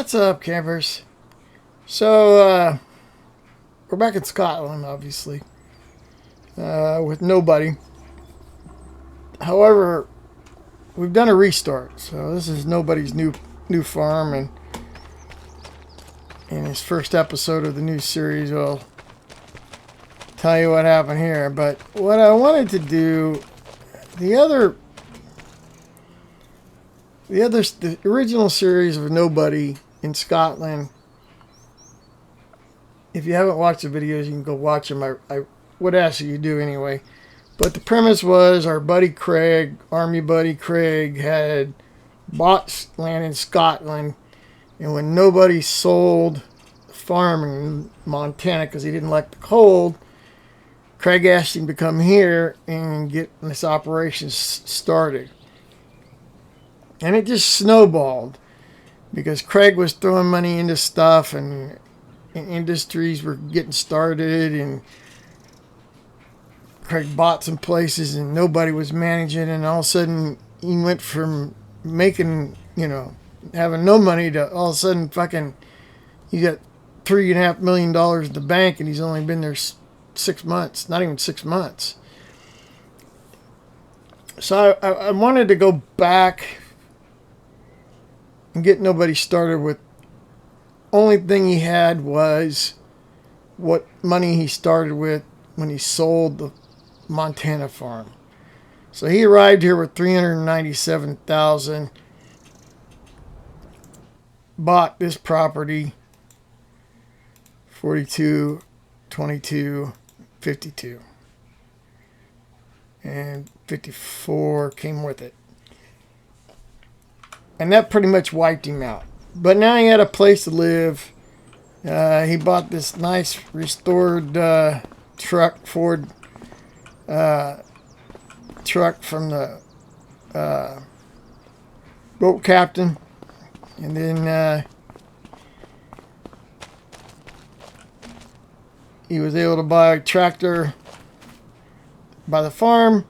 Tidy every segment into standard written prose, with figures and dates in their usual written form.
What's up, campers? So, we're back in Scotland, obviously, with nobody. However, we've done a restart, so this is nobody's new farm, and in his first episode of the new series, I'll tell you what happened here. But what I wanted to do, the original series of Nobody in Scotland, if you haven't watched the videos, you can go watch them. I would ask that you do anyway. But the premise was our buddy Craig, Army buddy Craig, had bought land in Scotland, and when Nobody sold the farm in Montana because he didn't like the cold, Craig asked him to come here and get this operation started. And it just snowballed because Craig was throwing money into stuff, and industries were getting started, and Craig bought some places and nobody was managing, and all of a sudden he went from making, having no money to all of a sudden fucking, he got $3.5 million in the bank, and he's only been there 6 months, not even 6 months. So I wanted to go back and get Nobody started with, only thing he had was what money he started with when he sold the Montana farm. So he arrived here with $397,000, bought this property, 42, 22, 52, and 54 came with it. And that pretty much wiped him out. But now he had a place to live. He bought this nice restored truck, Ford truck from the boat captain. And then he was able to buy a tractor by the farm.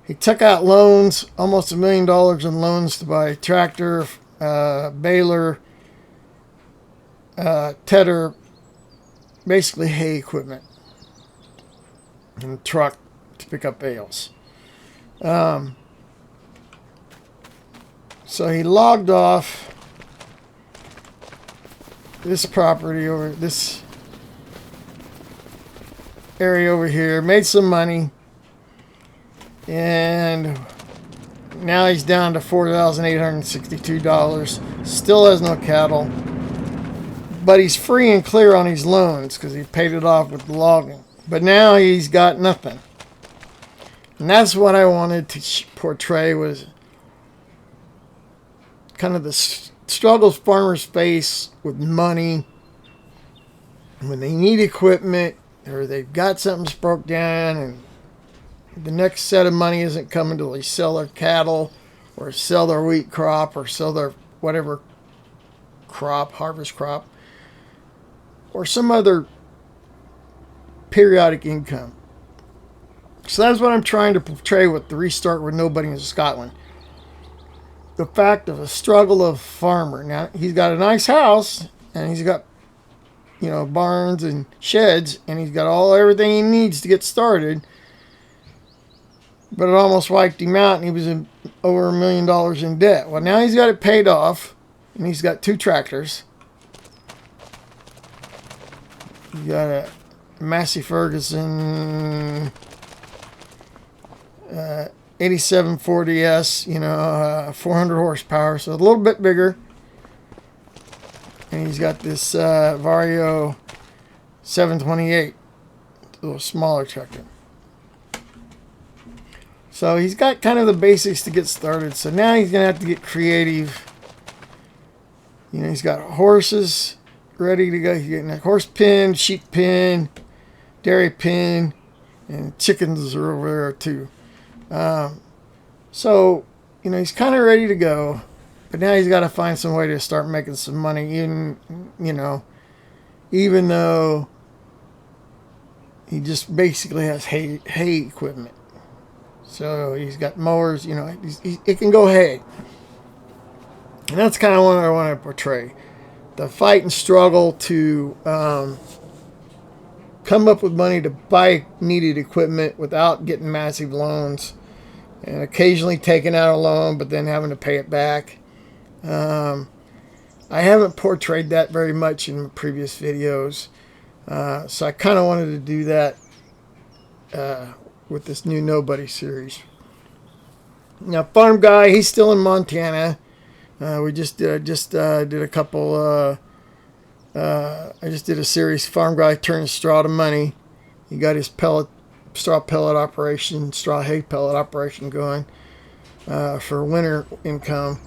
He took out loans, almost $1 million in loans to buy a tractor, baler, tedder, basically hay equipment, and a truck to pick up bales. So he logged off this property over this area over here, made some money, and now he's down to $4,862. Still has no cattle, but he's free and clear on his loans because he paid it off with the logging. But now he's got nothing, and that's what I wanted to portray, was kind of the struggles farmers face with money when they need equipment, or they've got something broke down and the next set of money isn't coming till they sell their cattle or sell their wheat crop or sell their whatever crop, harvest crop, or some other periodic income. So that's what I'm trying to portray with the restart with Nobody in Scotland. The fact of a struggle of farmer. Now, he's got a nice house, and he's got, barns and sheds, and he's got everything he needs to get started. But it almost wiped him out, and he was in over $1 million in debt. Well, now he's got it paid off, and he's got 2 tractors. He's got a Massey Ferguson 8740S, 400 horsepower, so a little bit bigger. And he's got this Vario 728, a little smaller tractor. So he's got kind of the basics to get started. So now he's going to have to get creative You know, he's got horses ready to go. He's getting a horse pen, sheep pen, dairy pen, and chickens are over there too. So, you know, he's kind of ready to go, but now he's got to find some way to start making some money. Even though he just basically has hay equipment. So he's got mowers. You know, it can go hay, and that's kind of what I want to portray: the fight and struggle to come up with money to buy needed equipment without getting massive loans, and occasionally taking out a loan but then having to pay it back. I haven't portrayed that very much in my previous videos, so I kind of wanted to do that with this new Nobody series. Now, Farm Guy, he's still in Montana. We just did a couple. I just did a series, Farm Guy Turns Straw to Money. He got his straw hay pellet operation going for winter income.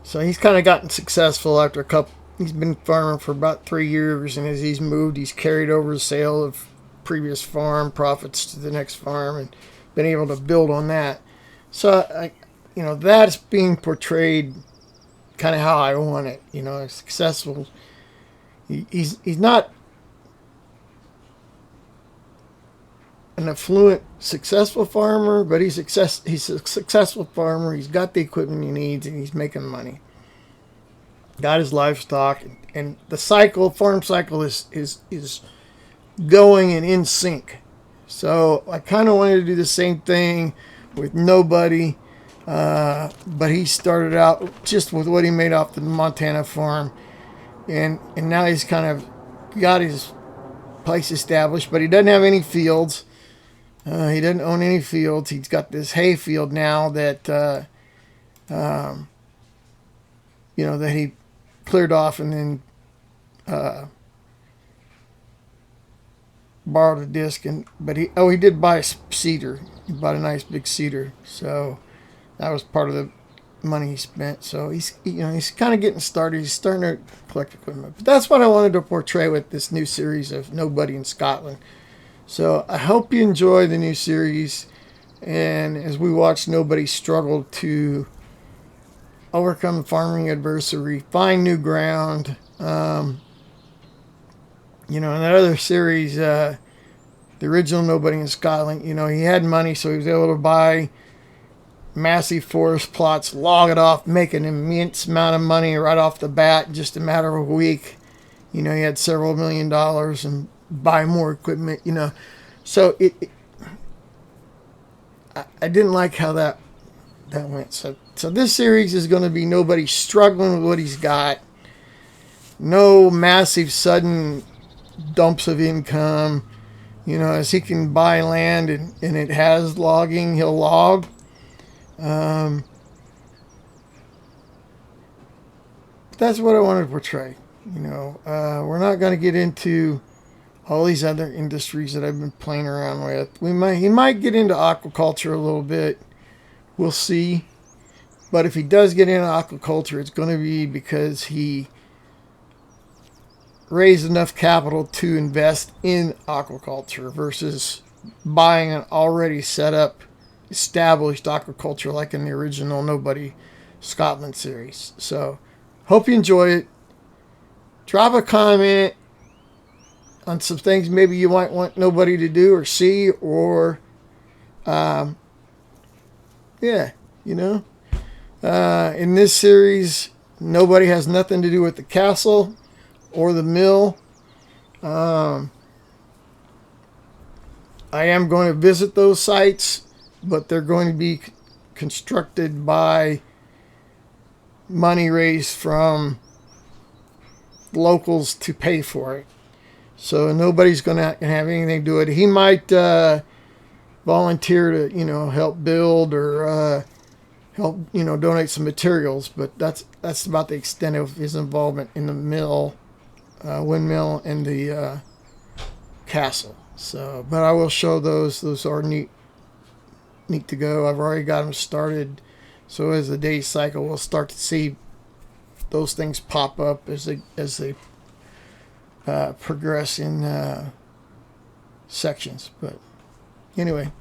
So he's kind of gotten successful after a couple. He's been farming for about 3 years, and as he's moved, he's carried over the sale of previous farm profits to the next farm and been able to build on that. So that's being portrayed kind of how I want it. You know, successful. He's not an affluent, successful farmer, but he's a successful farmer. He's got the equipment he needs, and he's making money. Got his livestock, and the farm cycle is going and in sync. So I kind of wanted to do the same thing with Nobody, but he started out just with what he made off the Montana farm, and now he's kind of got his place established, but he doesn't have any fields. He doesn't own any fields. He's got this hay field now that that he cleared off and then borrowed a disc, but he did buy a cedar. He bought a nice big cedar, so that was part of the money he spent. So he's kind of getting started. He's starting to collect equipment. But that's what I wanted to portray with this new series of Nobody in Scotland. So I hope you enjoy the new series, and as we watch Nobody struggle to overcome farming adversity, find new ground. In that other series, the original Nobody in Scotland, he had money, so he was able to buy massive forest plots, log it off, make an immense amount of money right off the bat in just a matter of a week. He had several $1 million and buy more equipment, So I didn't like how that went. So this series is going to be Nobody struggling with what he's got. No massive sudden dumps of income. As he can buy land and it has logging, he'll log. That's what I wanted to portray. We're not going to get into all these other industries that I've been playing around with. He might get into aquaculture a little bit. We'll see. But if he does get into aquaculture, it's going to be because he raised enough capital to invest in aquaculture versus buying an already set up, established aquaculture like in the original Nobody Scotland series. So, hope you enjoy it. Drop a comment on some things maybe you might want Nobody to do or see, or in this series, Nobody has nothing to do with the castle or the mill. I am going to visit those sites, but they're going to be constructed by money raised from locals to pay for it. So nobody's going to have anything to do with it. He might volunteer to, help build or help, donate some materials, but that's about the extent of his involvement in the mill, windmill, and the castle. But I will show those. Those are neat to go. I've already got them started So as the days cycle, we'll start to see those things pop up as they progress in sections. But anyway,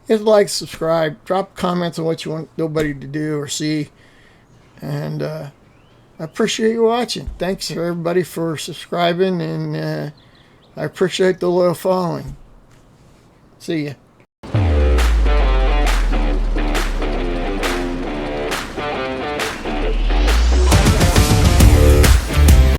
hit like, subscribe, drop comments on what you want nobody to do or see, and I appreciate you watching. Thanks everybody for subscribing, and I appreciate the loyal following. See ya.